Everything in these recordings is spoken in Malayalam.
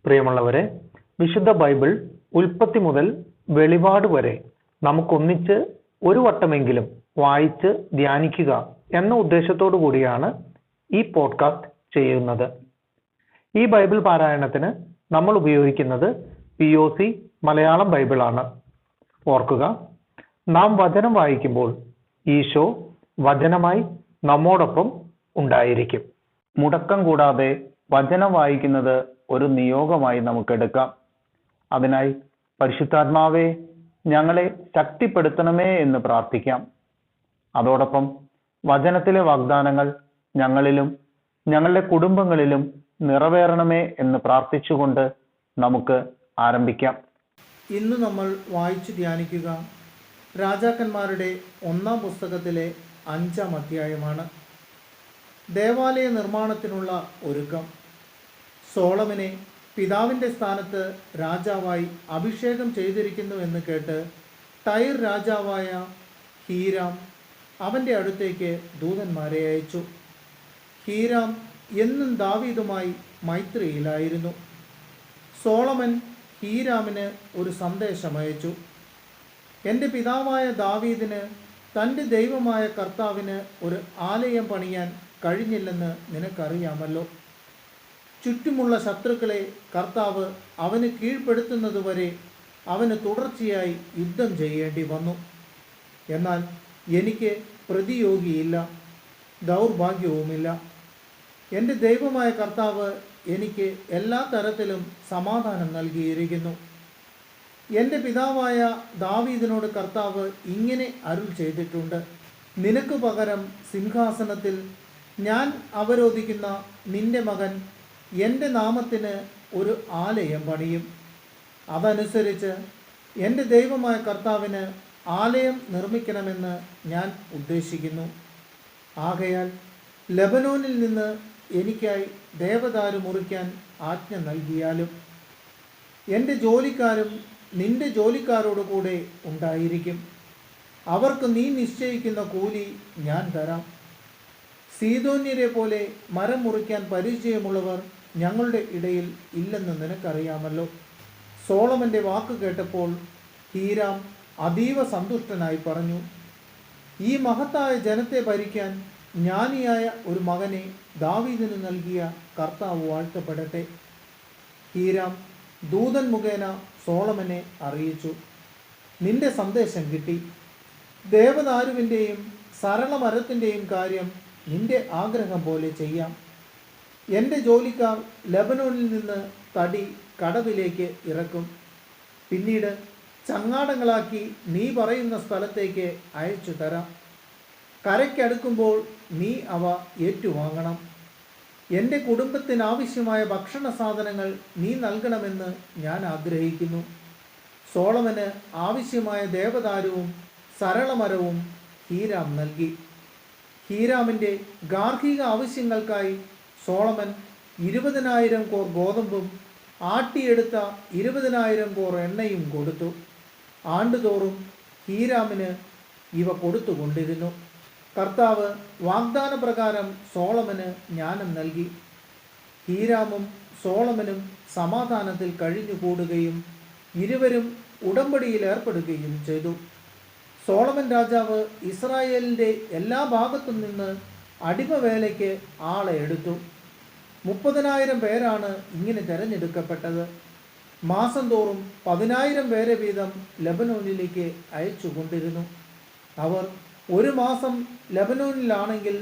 പ്രിയമുള്ളവരെ, വിശുദ്ധ ബൈബിൾ ഉൽപ്പത്തി മുതൽ വെളിപാട് വരെ നമുക്കൊന്നിച്ച് ഒരു വട്ടമെങ്കിലും വായിച്ച് ധ്യാനിക്കുക എന്ന ഉദ്ദേശത്തോടു കൂടിയാണ് ഈ പോഡ്കാസ്റ്റ് ചെയ്യുന്നത്. ഈ ബൈബിൾ പാരായണത്തിന് നമ്മൾ ഉപയോഗിക്കുന്നത് POC മലയാളം ബൈബിളാണ്. ഓർക്കുക, നാം വചനം വായിക്കുമ്പോൾ ഈശോ വചനമായി നമ്മോടൊപ്പം ഉണ്ടായിരിക്കും. മുടക്കം കൂടാതെ വചനം വായിക്കുന്നത് ഒരു നിയോഗമായി നമുക്കെടുക്കാം. അതിനായി പരിശുദ്ധാത്മാവേ, ഞങ്ങളെ ശക്തിപ്പെടുത്തണമേ എന്ന് പ്രാർത്ഥിക്കാം. അതോടൊപ്പം വചനത്തിലെ വാഗ്ദാനങ്ങൾ ഞങ്ങളിലും ഞങ്ങളുടെ കുടുംബങ്ങളിലും നിറവേറണമേ എന്ന് പ്രാർത്ഥിച്ചുകൊണ്ട് നമുക്ക് ആരംഭിക്കാം. ഇന്ന് നമ്മൾ വായിച്ചു ധ്യാനിക്കുക രാജാക്കന്മാരുടെ 1-ാം പുസ്തകത്തിലെ 5-ാം അധ്യായമാണ്. ദേവാലയ നിർമ്മാണത്തിനുള്ള ഒരുക്കം. സോളമനെ പിതാവിൻ്റെ സ്ഥാനത്ത് രാജാവായി അഭിഷേകം ചെയ്തിരിക്കുന്നുവെന്ന് കേട്ട് ടൈർ രാജാവായ ഹീരാം അവൻ്റെ അടുത്തേക്ക് ദൂതന്മാരെ അയച്ചു. ഹീരാം എന്നും ദാവീദുമായി മൈത്രിയിലായിരുന്നു. സോളമൻ ഹീരാമിന് ഒരു സന്ദേശം അയച്ചു. എൻ്റെ പിതാവായ ദാവീദിന് തൻ്റെ ദൈവമായ കർത്താവിന് ഒരു ആലയം പണിയാൻ കഴിഞ്ഞില്ലെന്ന് നിനക്കറിയാമല്ലോ. ചുറ്റുമുള്ള ശത്രുക്കളെ കർത്താവ് അവന് കീഴ്പ്പെടുത്തുന്നതുവരെ അവന് തുടർച്ചയായി യുദ്ധം ചെയ്യേണ്ടി വന്നു. എന്നാൽ എനിക്ക് പ്രതിയോഗിയില്ല, ദൗർഭാഗ്യവുമില്ല. എൻ്റെ ദൈവമായ കർത്താവ് എനിക്ക് എല്ലാ തരത്തിലും സമാധാനം നൽകിയിരിക്കുന്നു. എൻ്റെ പിതാവായ ദാവീദിനോട് കർത്താവ് ഇങ്ങനെ അരുൾ ചെയ്തിട്ടുണ്ട്: നിനക്ക് പകരം സിംഹാസനത്തിൽ ഞാൻ അവരോധിക്കുന്ന നിന്റെ മകൻ എൻ്റെ നാമത്തിന് ഒരു ആലയം പണിയും. അതനുസരിച്ച് എൻ്റെ ദൈവമായ കർത്താവിന് ആലയം നിർമ്മിക്കണമെന്ന് ഞാൻ ഉദ്ദേശിക്കുന്നു. ആകയാൽ ലെബനോനിൽ നിന്ന് എനിക്കായി ദേവദാരു മുറിക്കാൻ ആജ്ഞ നൽകിയാലും എൻ്റെ ജോലിക്കാരും നിന്റെ ജോലിക്കാരോട് കൂടെ ഉണ്ടായിരിക്കും. അവർക്ക് നീ നിശ്ചയിക്കുന്ന കൂലി ഞാൻ തരാം. സീദോന്യരെ പോലെ മരം മുറിക്കാൻ പരിചയമുള്ളവർ ഞങ്ങളുടെ ഇടയിൽ ഇല്ലെന്ന് നിനക്കറിയാമല്ലോ. സോളമൻ്റെ വാക്ക് കേട്ടപ്പോൾ ഹീരാം അതീവ സന്തുഷ്ടനായി പറഞ്ഞു: ഈ മഹത്തായ ജനത്തെ ഭരിക്കാൻ ജ്ഞാനിയായ ഒരു മകനെ ദാവീദിന് നൽകിയ കർത്താവ് വാഴ്ത്തപ്പെടട്ടെ. ഹീരാം ദൂതൻ മുഖേന സോളമനെ അറിയിച്ചു: നിന്റെ സന്ദേശം കിട്ടി. ദേവദാരുവിൻ്റെയും സരളമരത്തിൻ്റെയും കാര്യം നിന്റെ ആഗ്രഹം പോലെ ചെയ്യാം. എൻ്റെ ജോലിക്കാർ ലെബനോനിൽ നിന്ന് തടി കടവിലേക്ക് ഇറക്കും. പിന്നീട് ചങ്ങാടങ്ങളാക്കി നീ പറയുന്ന സ്ഥലത്തേക്ക് അയച്ചു തരാം. കരയ്ക്കടുക്കുമ്പോൾ നീ അവ ഏറ്റുവാങ്ങണം. എൻ്റെ കുടുംബത്തിനാവശ്യമായ ഭക്ഷണ സാധനങ്ങൾ നീ നൽകണമെന്ന് ഞാൻ ആഗ്രഹിക്കുന്നു. സോളമന് ആവശ്യമായ ദേവദാരുവും സരളമരവും ഹീരാം നൽകി. ഹീരാമിൻ്റെ ഗാർഹിക ആവശ്യങ്ങൾക്കായി സോളമൻ 20,000 കോർ ഗോതമ്പും ആട്ടിയെടുത്ത 20,000 കോർ എണ്ണയും കൊടുത്തു. ആണ്ടുതോറും ഹീരാമിന് ഇവ കൊടുത്തുകൊണ്ടിരുന്നു. കർത്താവ് വാഗ്ദാന പ്രകാരം സോളമന് ജ്ഞാനം നൽകി. ഹീരാമും സോളമനും സമാധാനത്തിൽ കഴിഞ്ഞുകൂടുകയും ഇരുവരും ഉടമ്പടിയിൽ ഏർപ്പെടുകയും ചെയ്തു. സോളമൻ രാജാവ് ഇസ്രായേലിൻ്റെ എല്ലാ ഭാഗത്തും നിന്ന് അടിമവേലയ്ക്ക് ആളെ എടുത്തു. 30,000 പേരാണ് ഇങ്ങനെ തിരഞ്ഞെടുക്കപ്പെട്ടത്. മാസം തോറും 10,000 പേരെ വീതം ലെബനോനിലേക്ക് അയച്ചു കൊണ്ടിരുന്നു. അവർ ഒരു മാസം ലെബനോനിലാണെങ്കിൽ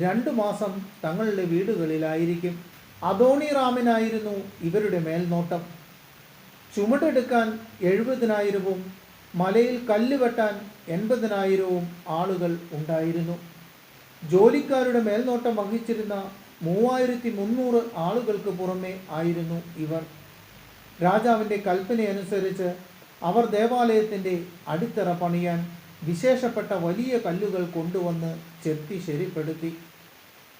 2 മാസം തങ്ങളുടെ വീടുകളിലായിരിക്കും. അദോണിറാമിനായിരുന്നു ഇവരുടെ മേൽനോട്ടം. ചുമടെടുക്കാൻ 70,000-ഉം മലയിൽ കല്ല് വെട്ടാൻ 80,000-ഉം ആളുകൾ ഉണ്ടായിരുന്നു. ജോലിക്കാരുടെ മേൽനോട്ടം വഹിച്ചിരുന്ന 3,300 ആളുകൾക്ക് പുറമെ ആയിരുന്നു ഇവർ. രാജാവിൻ്റെ കൽപ്പനയനുസരിച്ച് അവർ ദേവാലയത്തിൻ്റെ അടിത്തറ പണിയാൻ വിശേഷപ്പെട്ട വലിയ കല്ലുകൾ കൊണ്ടുവന്ന് ചെത്തി ശരിപ്പെടുത്തി.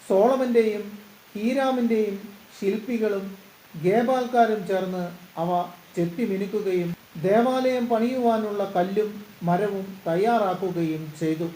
സോളമൻ്റെയും ഹീരാമിൻ്റെയും ശില്പികളും ഗേബാൽക്കാരും ചേർന്ന് അവ ചെത്തി മിനുക്കുകയും ദേവാലയം പണിയുവാനുള്ള കല്ലും മരവും തയ്യാറാക്കുകയും ചെയ്തു.